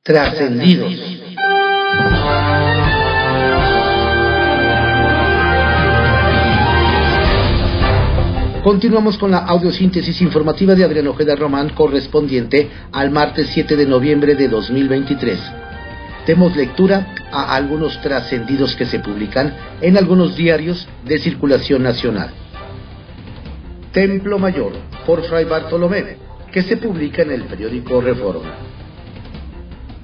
Trascendidos. Continuamos con la audiosíntesis informativa de Adrián Ojeda Román, correspondiente al martes 7 de noviembre de 2023. Demos lectura a algunos trascendidos que se publican en algunos diarios de circulación nacional. Templo Mayor, por Fray Bartolomé, que se publica en el periódico Reforma.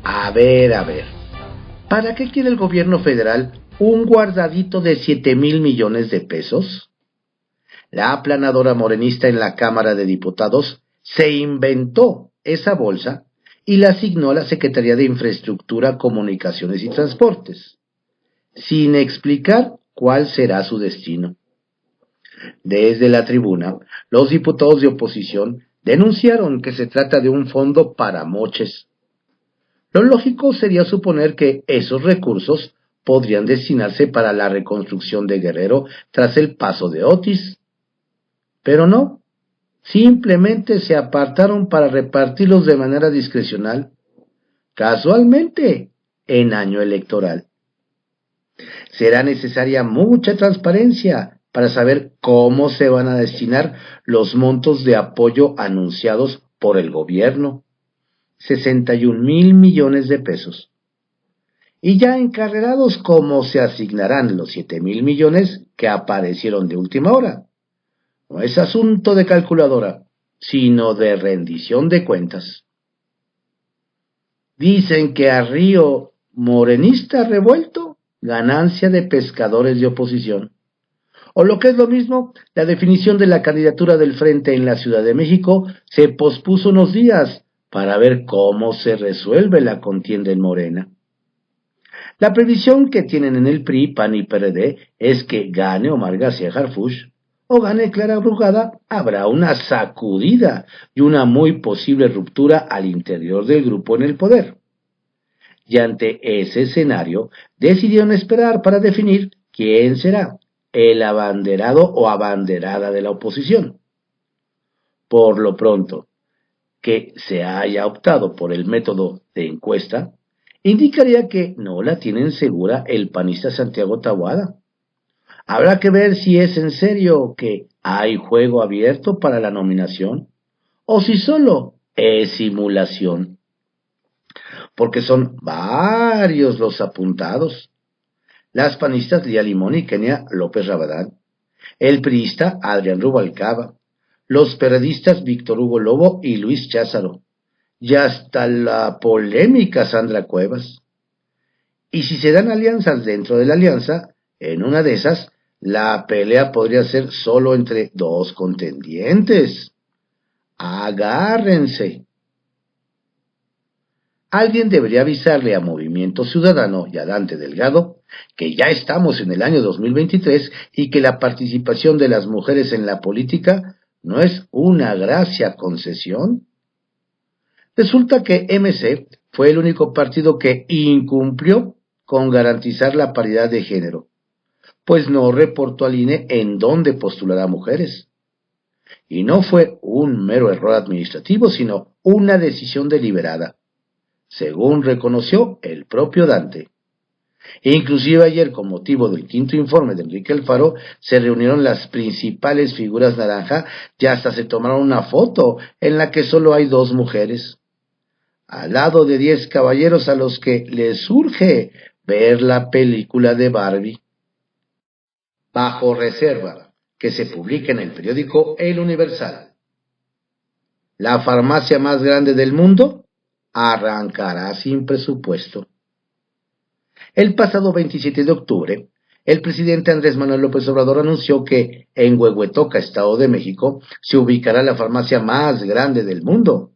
A ver, ¿para qué quiere el gobierno federal un guardadito de 7,000 millones de pesos? La aplanadora morenista en la Cámara de Diputados se inventó esa bolsa y la asignó a la Secretaría de Infraestructura, Comunicaciones y Transportes, sin explicar cuál será su destino. Desde la tribuna, los diputados de oposición denunciaron que se trata de un fondo para moches. Lo lógico sería suponer que esos recursos podrían destinarse para la reconstrucción de Guerrero tras el paso de Otis. Pero no, simplemente se apartaron para repartirlos de manera discrecional, casualmente en año electoral. Será necesaria mucha transparencia para saber cómo se van a destinar los montos de apoyo anunciados por el gobierno, 61,000 millones de pesos. Y ya encarrerados cómo se asignarán los 7,000 millones que aparecieron de última hora. No es asunto de calculadora, sino de rendición de cuentas. Dicen que a río morenista revuelto, ganancia de pescadores de oposición. O lo que es lo mismo, la definición de la candidatura del Frente en la Ciudad de México se pospuso unos días para ver cómo se resuelve la contienda en Morena. La previsión que tienen en el PRI, PAN y PRD es que gane Omar García Harfuch o gane Clara Brugada, habrá una sacudida y una muy posible ruptura al interior del grupo en el poder. Y ante ese escenario, decidieron esperar para definir quién será el abanderado o abanderada de la oposición. Por lo pronto, que se haya optado por el método de encuesta, indicaría que no la tienen segura el panista Santiago Taboada. Habrá que ver si es en serio que hay juego abierto para la nominación o si solo es simulación. Porque son varios los apuntados. Las panistas Lía Limón y Kenia López Rabadán, el priista Adrián Rubalcaba, los periodistas Víctor Hugo Lobo y Luis Cházaro, y hasta la polémica Sandra Cuevas. Y si se dan alianzas dentro de la alianza, en una de esas, la pelea podría ser solo entre dos contendientes. Agárrense. Alguien debería avisarle a Movimiento Ciudadano y a Dante Delgado que ya estamos en el año 2023 y que la participación de las mujeres en la política no es una gracia concesión. Resulta que MC fue el único partido que incumplió con garantizar la paridad de género, pues no reportó al INE en dónde postulará mujeres. Y no fue un mero error administrativo, sino una decisión deliberada, según reconoció el propio Dante. Inclusive ayer, con motivo del quinto informe de Enrique Alfaro, se reunieron las principales figuras naranja y hasta se tomaron una foto en la que solo hay 2 mujeres, al lado de 10 caballeros a los que les urge ver la película de Barbie. Bajo reserva, que se publica en el periódico El Universal. La farmacia más grande del mundo arrancará sin presupuesto. El pasado 27 de octubre, el presidente Andrés Manuel López Obrador anunció que en Huehuetoca, Estado de México, se ubicará la farmacia más grande del mundo,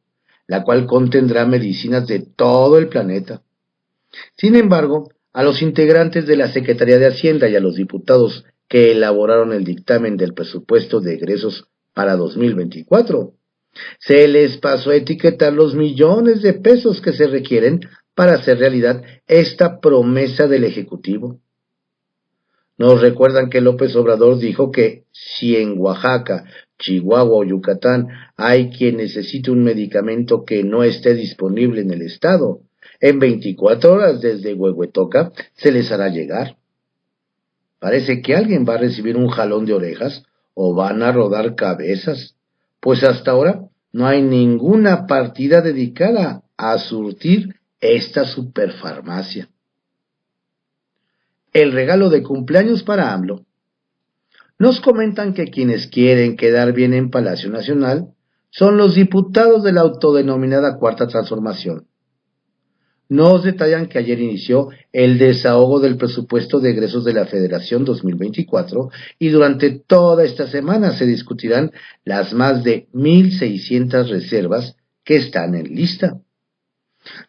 la cual contendrá medicinas de todo el planeta. Sin embargo, a los integrantes de la Secretaría de Hacienda y a los diputados que elaboraron el dictamen del presupuesto de egresos para 2024, se les pasó a etiquetar los millones de pesos que se requieren para hacer realidad esta promesa del Ejecutivo. Nos recuerdan que López Obrador dijo que si en Oaxaca, Chihuahua o Yucatán hay quien necesite un medicamento que no esté disponible en el estado, En 24 horas desde Huehuetoca se les hará llegar. Parece que alguien va a recibir un jalón de orejas o van a rodar cabezas, pues hasta ahora no hay ninguna partida dedicada a surtir esta superfarmacia. El regalo de cumpleaños para AMLO. Nos comentan que quienes quieren quedar bien en Palacio Nacional son los diputados de la autodenominada Cuarta Transformación. Nos detallan que ayer inició el desahogo del presupuesto de egresos de la Federación 2024 y durante toda esta semana se discutirán las más de 1,600 reservas que están en lista.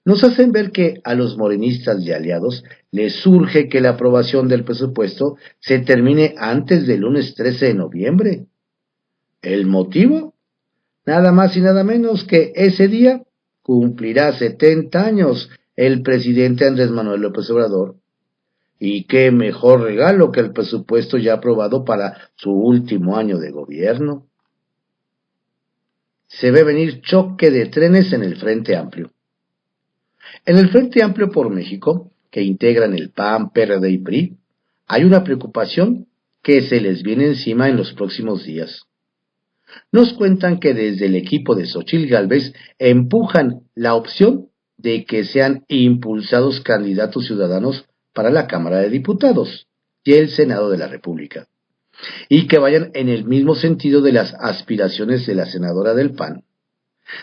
Nos hacen ver que a los morenistas y aliados les surge que la aprobación del presupuesto se termine antes del lunes 13 de noviembre. ¿El motivo? Nada más y nada menos que ese día cumplirá 70 años el presidente Andrés Manuel López Obrador. Y qué mejor regalo que el presupuesto ya aprobado para su último año de gobierno. Se ve venir choque de trenes en el Frente Amplio. En el Frente Amplio por México, que integran el PAN, PRD y PRI, hay una preocupación que se les viene encima en los próximos días. Nos cuentan que desde el equipo de Xóchitl Gálvez empujan la opción de que sean impulsados candidatos ciudadanos para la Cámara de Diputados y el Senado de la República, y que vayan en el mismo sentido de las aspiraciones de la senadora del PAN.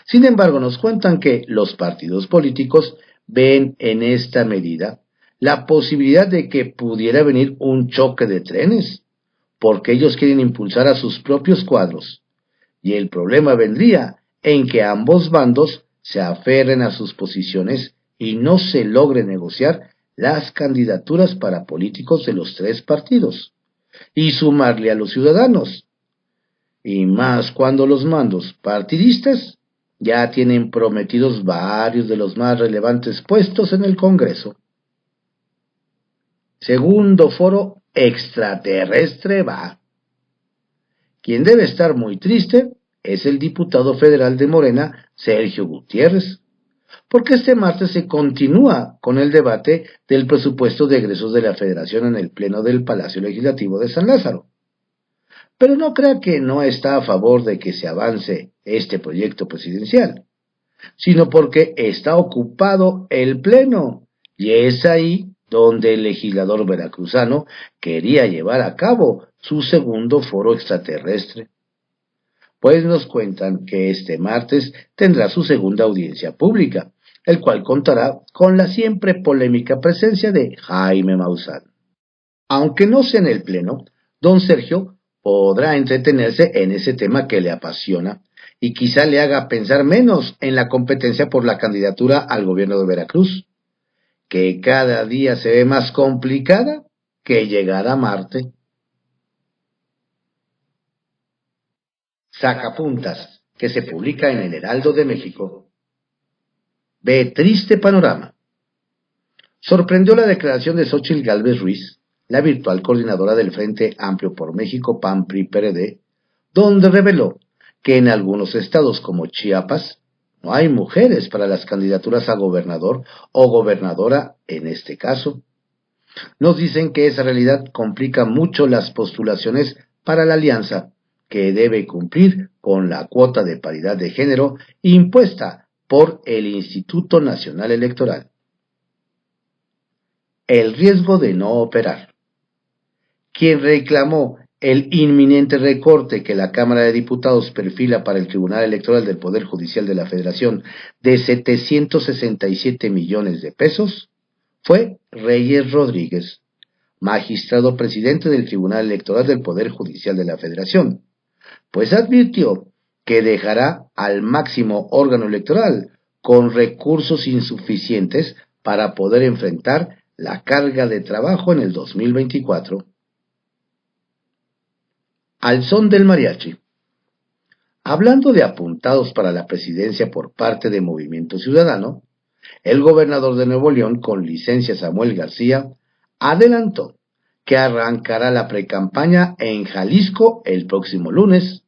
Sin embargo, nos cuentan que los partidos políticos ven en esta medida la posibilidad de que pudiera venir un choque de trenes, porque ellos quieren impulsar a sus propios cuadros, y el problema vendría en que ambos bandos se aferren a sus posiciones y no se logre negociar las candidaturas para políticos de los tres partidos, y sumarle a los ciudadanos, y más cuando los mandos partidistas ya tienen prometidos varios de los más relevantes puestos en el Congreso. Segundo foro extraterrestre va. Quien debe estar muy triste es el diputado federal de Morena, Sergio Gutiérrez, porque este martes se continúa con el debate del presupuesto de egresos de la Federación en el Pleno del Palacio Legislativo de San Lázaro. Pero no crea que no está a favor de que se avance este proyecto presidencial, sino porque está ocupado el Pleno, y es ahí donde el legislador veracruzano quería llevar a cabo su segundo foro extraterrestre. Pues nos cuentan que este martes tendrá su segunda audiencia pública, el cual contará con la siempre polémica presencia de Jaime Maussan. Aunque no sea en el Pleno, don Sergio podrá entretenerse en ese tema que le apasiona y quizá le haga pensar menos en la competencia por la candidatura al gobierno de Veracruz, que cada día se ve más complicada que llegar a Marte. Sacapuntas, que se publica en el Heraldo de México. Ve triste panorama. Sorprendió la declaración de Xóchitl Gálvez Ruiz, la virtual coordinadora del Frente Amplio por México PAN-PRI-PRD, donde reveló que en algunos estados como Chiapas no hay mujeres para las candidaturas a gobernador o gobernadora en este caso. Nos dicen que esa realidad complica mucho las postulaciones para la alianza, que debe cumplir con la cuota de paridad de género impuesta por el Instituto Nacional Electoral. El riesgo de no operar. Quien reclamó el inminente recorte que la Cámara de Diputados perfila para el Tribunal Electoral del Poder Judicial de la Federación de 767 millones de pesos fue Reyes Rodríguez, magistrado presidente del Tribunal Electoral del Poder Judicial de la Federación, pues advirtió que dejará al máximo órgano electoral con recursos insuficientes para poder enfrentar la carga de trabajo en el 2024. Al son del mariachi. Hablando de apuntados para la presidencia por parte de Movimiento Ciudadano, el gobernador de Nuevo León, con licencia Samuel García, adelantó que arrancará la precampaña en Jalisco el próximo lunes.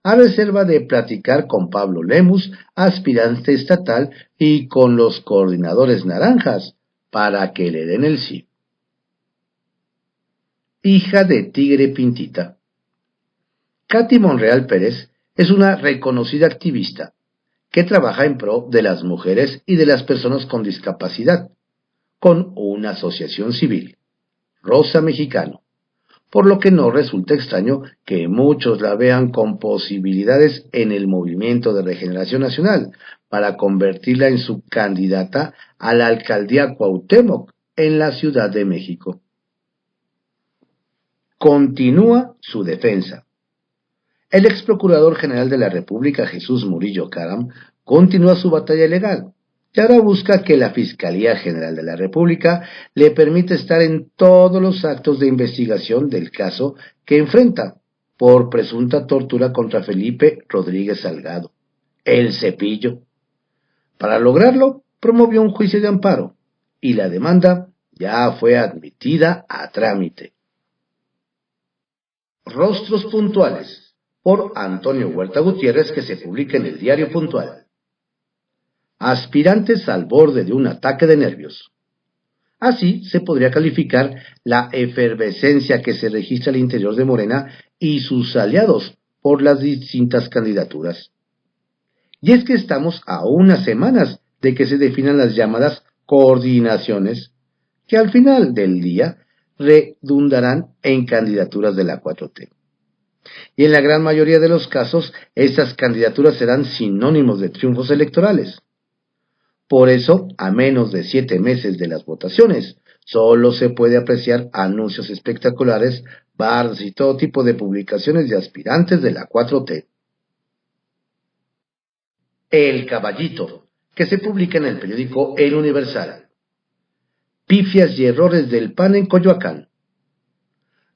a reserva de platicar con Pablo Lemus, aspirante estatal, y con los coordinadores naranjas, para que le den el sí. Hija de Tigre Pintita. Katy Monreal Pérez es una reconocida activista que trabaja en pro de las mujeres y de las personas con discapacidad, con una asociación civil, Rosa Mexicano, por lo que no resulta extraño que muchos la vean con posibilidades en el Movimiento de Regeneración Nacional para convertirla en su candidata a la alcaldía Cuauhtémoc en la Ciudad de México. Continúa su defensa. El ex procurador general de la República, Jesús Murillo Caram, continúa su batalla legal y ahora busca que la Fiscalía General de la República le permita estar en todos los actos de investigación del caso que enfrenta por presunta tortura contra Felipe Rodríguez Salgado, el Cepillo. Para lograrlo, promovió un juicio de amparo y la demanda ya fue admitida a trámite. Rostros puntuales, por Antonio Huerta Gutiérrez, que se publica en el Diario Puntual. Aspirantes al borde de un ataque de nervios. Así se podría calificar la efervescencia que se registra al interior de Morena y sus aliados por las distintas candidaturas. Y es que estamos a unas semanas de que se definan las llamadas coordinaciones, que al final del día redundarán en candidaturas de la 4T. Y en la gran mayoría de los casos, estas candidaturas serán sinónimos de triunfos electorales. Por eso, a menos de 7 meses de las votaciones, solo se puede apreciar anuncios espectaculares, bardas y todo tipo de publicaciones de aspirantes de la 4T. El Caballito, que se publica en el periódico El Universal. Pifias y errores del PAN en Coyoacán.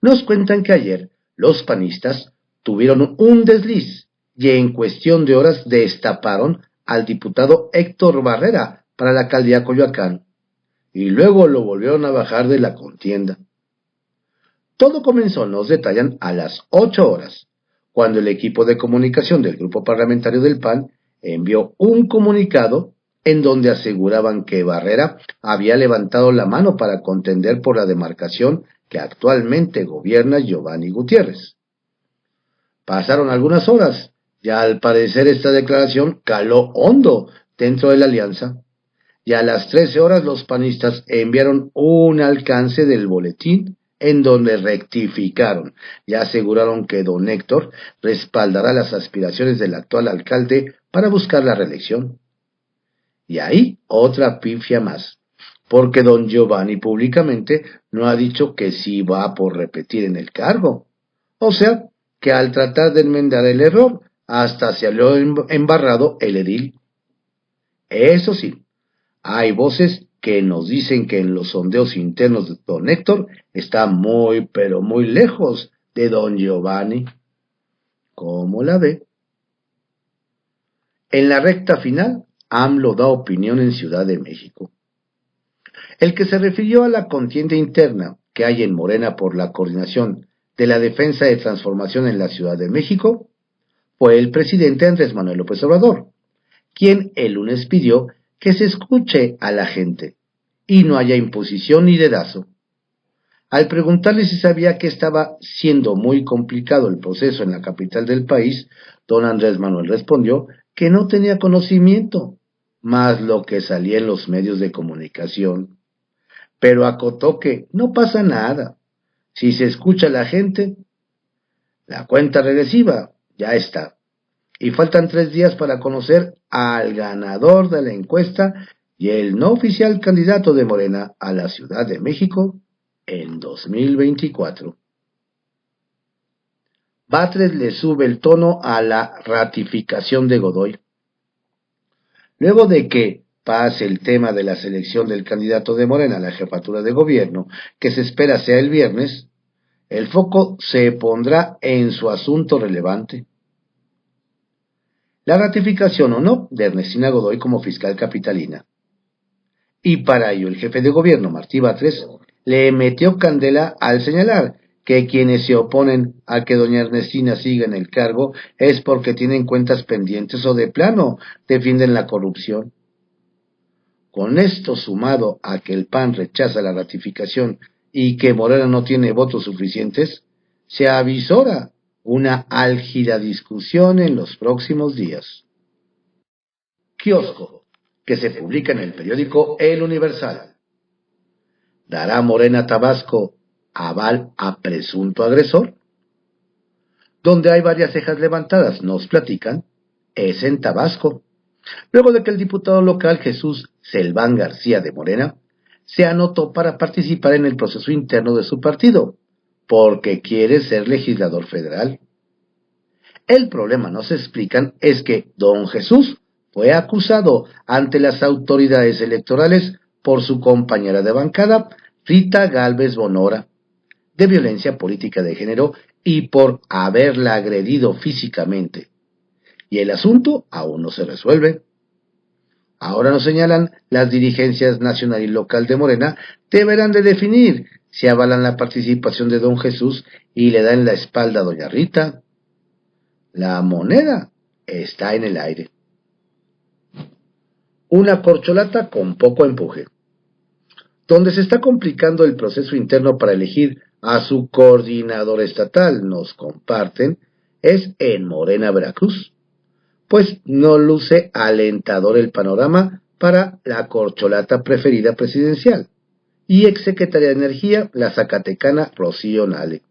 Nos cuentan que ayer los panistas tuvieron un desliz y en cuestión de horas destaparon al diputado Héctor Barrera para la alcaldía Coyoacán y luego lo volvieron a bajar de la contienda. Todo comenzó, nos detallan, a las 8 horas, cuando el equipo de comunicación del grupo parlamentario del PAN envió un comunicado en donde aseguraban que Barrera había levantado la mano para contender por la demarcación que actualmente gobierna Giovanni Gutiérrez. Pasaron algunas horas, ya al parecer esta declaración caló hondo dentro de la alianza, y a las 13 horas los panistas enviaron un alcance del boletín en donde rectificaron y aseguraron que don Héctor respaldará las aspiraciones del actual alcalde para buscar la reelección. Y ahí otra pifia más, porque don Giovanni públicamente no ha dicho que sí va por repetir en el cargo. O sea, que al tratar de enmendar el error, hasta se habló embarrado el edil. Eso sí, hay voces que nos dicen que en los sondeos internos de don Héctor está muy, pero muy lejos de don Giovanni. ¿Cómo la ve? En la recta final, AMLO da opinión en Ciudad de México. El que se refirió a la contienda interna que hay en Morena por la coordinación de la defensa de transformación en la Ciudad de México fue el presidente Andrés Manuel López Obrador, quien el lunes pidió que se escuche a la gente y no haya imposición ni dedazo. Al preguntarle si sabía que estaba siendo muy complicado el proceso en la capital del país, don Andrés Manuel respondió que no tenía conocimiento, más lo que salía en los medios de comunicación, pero acotó que no pasa nada. Si se escucha a la gente, la cuenta regresiva ya está. Y faltan 3 días para conocer al ganador de la encuesta y el no oficial candidato de Morena a la Ciudad de México en 2024. Batres le sube el tono a la ratificación de Godoy. Luego de que pase el tema de la selección del candidato de Morena a la jefatura de gobierno, que se espera sea el viernes, el foco se pondrá en su asunto relevante: la ratificación o no de Ernestina Godoy como fiscal capitalina. Y para ello el jefe de gobierno, Martí Batres, le metió candela al señalar que quienes se oponen a que doña Ernestina siga en el cargo es porque tienen cuentas pendientes o de plano defienden la corrupción. Con esto sumado a que el PAN rechaza la ratificación y que Morena no tiene votos suficientes, se avisora una álgida discusión en los próximos días. Kiosco, que se publica en el periódico El Universal. ¿Dará Morena Tabasco aval a presunto agresor? Donde hay varias cejas levantadas, nos platican, es en Tabasco. Luego de que el diputado local Jesús Selván García de Morena se anotó para participar en el proceso interno de su partido, porque quiere ser legislador federal. El problema, nos explican, es que don Jesús fue acusado ante las autoridades electorales por su compañera de bancada, Rita Gálvez Bonora, de violencia política de género y por haberla agredido físicamente. Y el asunto aún no se resuelve. Ahora nos señalan, las dirigencias nacional y local de Morena deberán de definir si avalan la participación de don Jesús y le dan la espalda a doña Rita. La moneda está en el aire. Una corcholata con poco empuje. Donde se está complicando el proceso interno para elegir a su coordinador estatal, nos comparten, es en Morena, Veracruz, pues no luce alentador el panorama para la corcholata preferida presidencial y exsecretaria de Energía, la zacatecana Rocío Nale.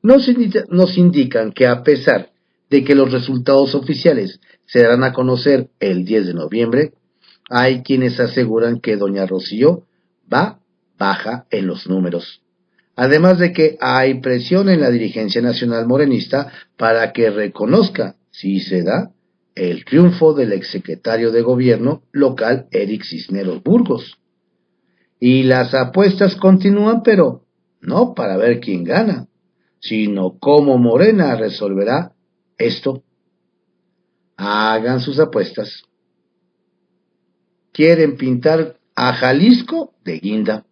Nos indican que a pesar de que los resultados oficiales se darán a conocer el 10 de noviembre, hay quienes aseguran que doña Rocío va baja en los números. Además de que hay presión en la dirigencia nacional morenista para que reconozca, si se da, el triunfo del exsecretario de gobierno local Eric Cisneros Burgos. Y las apuestas continúan, pero no para ver quién gana, sino cómo Morena resolverá esto. Hagan sus apuestas. Quieren pintar a Jalisco de guinda.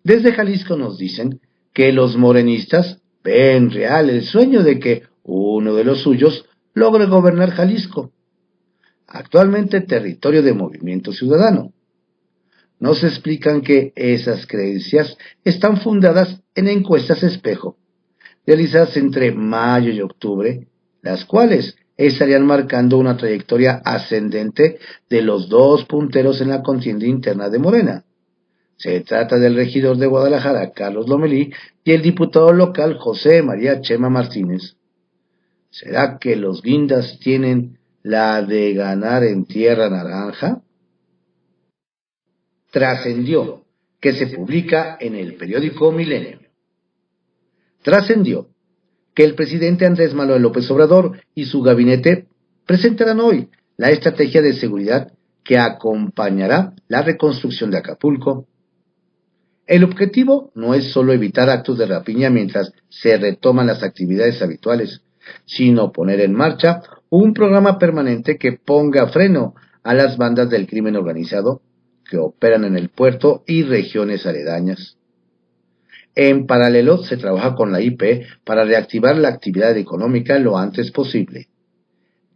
Desde Jalisco nos dicen que los morenistas ven real el sueño de que uno de los suyos logre gobernar Jalisco, actualmente territorio de Movimiento Ciudadano. Nos explican que esas creencias están fundadas en encuestas espejo, realizadas entre mayo y octubre, las cuales estarían marcando una trayectoria ascendente de los dos punteros en la contienda interna de Morena. Se trata del regidor de Guadalajara, Carlos Lomelí, y el diputado local, José María Chema Martínez. ¿Será que los guindas tienen la de ganar en Tierra Naranja? Trascendió, que se publica en el periódico Milenio. Trascendió que el presidente Andrés Manuel López Obrador y su gabinete presentarán hoy la estrategia de seguridad que acompañará la reconstrucción de Acapulco. El objetivo no es solo evitar actos de rapiña mientras se retoman las actividades habituales, sino poner en marcha un programa permanente que ponga freno a las bandas del crimen organizado que operan en el puerto y regiones aledañas. En paralelo, se trabaja con la IP para reactivar la actividad económica lo antes posible.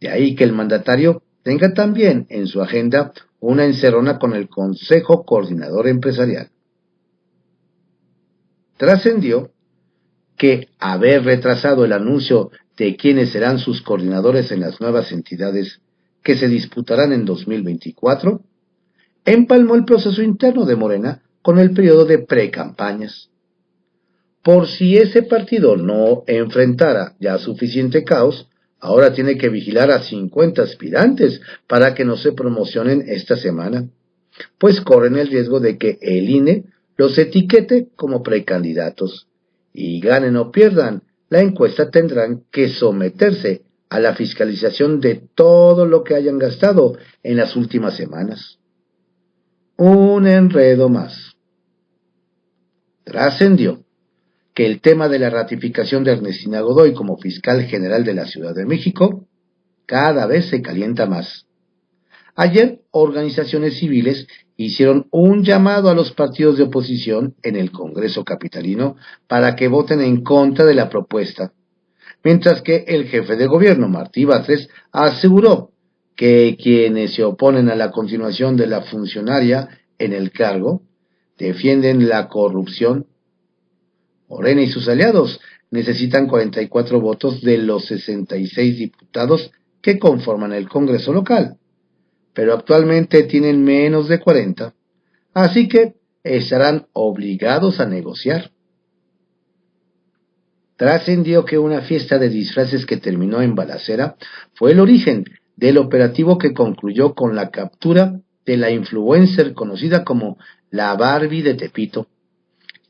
De ahí que el mandatario tenga también en su agenda una encerrona con el Consejo Coordinador Empresarial. Trascendió que haber retrasado el anuncio de quiénes serán sus coordinadores en las nuevas entidades que se disputarán en 2024, empalmó el proceso interno de Morena con el periodo de precampañas. Por si ese partido no enfrentara ya suficiente caos, ahora tiene que vigilar a 50 aspirantes para que no se promocionen esta semana, pues corren el riesgo de que el INE los etiquete como precandidatos, y ganen o pierdan, la encuesta tendrán que someterse a la fiscalización de todo lo que hayan gastado en las últimas semanas. Un enredo más. Trascendió que el tema de la ratificación de Ernestina Godoy como fiscal general de la Ciudad de México cada vez se calienta más. Ayer, organizaciones civiles hicieron un llamado a los partidos de oposición en el Congreso capitalino para que voten en contra de la propuesta, mientras que el jefe de gobierno, Martí Batres, aseguró que quienes se oponen a la continuación de la funcionaria en el cargo defienden la corrupción. Morena y sus aliados necesitan 44 votos de los 66 diputados que conforman el Congreso local, pero actualmente tienen menos de 40, así que estarán obligados a negociar. Trascendió que una fiesta de disfraces que terminó en balacera fue el origen del operativo que concluyó con la captura de la influencer conocida como la Barbie de Tepito,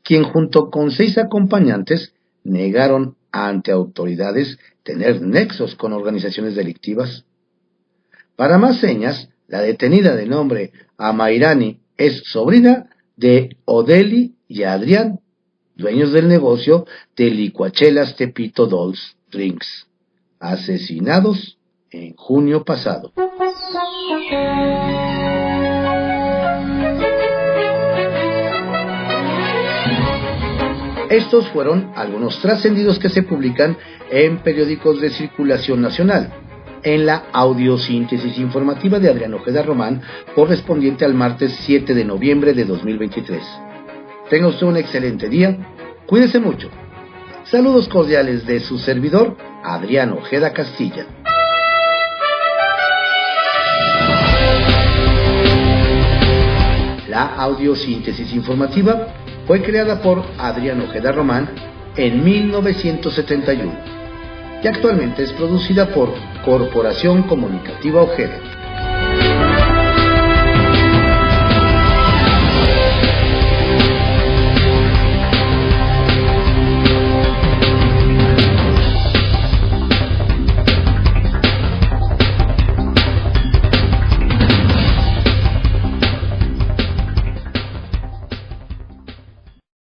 quien junto con 6 acompañantes negaron ante autoridades tener nexos con organizaciones delictivas. Para más señas, la detenida de nombre Amairani es sobrina de Odeli y Adrián, dueños del negocio de licuachelas Tepito Dolls Drinks, asesinados en junio pasado. Estos fueron algunos trascendidos que se publican en periódicos de circulación nacional, en la audiosíntesis informativa de Adrián Ojeda Román, correspondiente al martes 7 de noviembre de 2023. Tenga usted un excelente día, cuídese mucho. Saludos cordiales de su servidor, Adrián Ojeda Castilla. La audiosíntesis informativa fue creada por Adrián Ojeda Román en 1971 y actualmente es producida por Corporación Comunicativa Ojeda.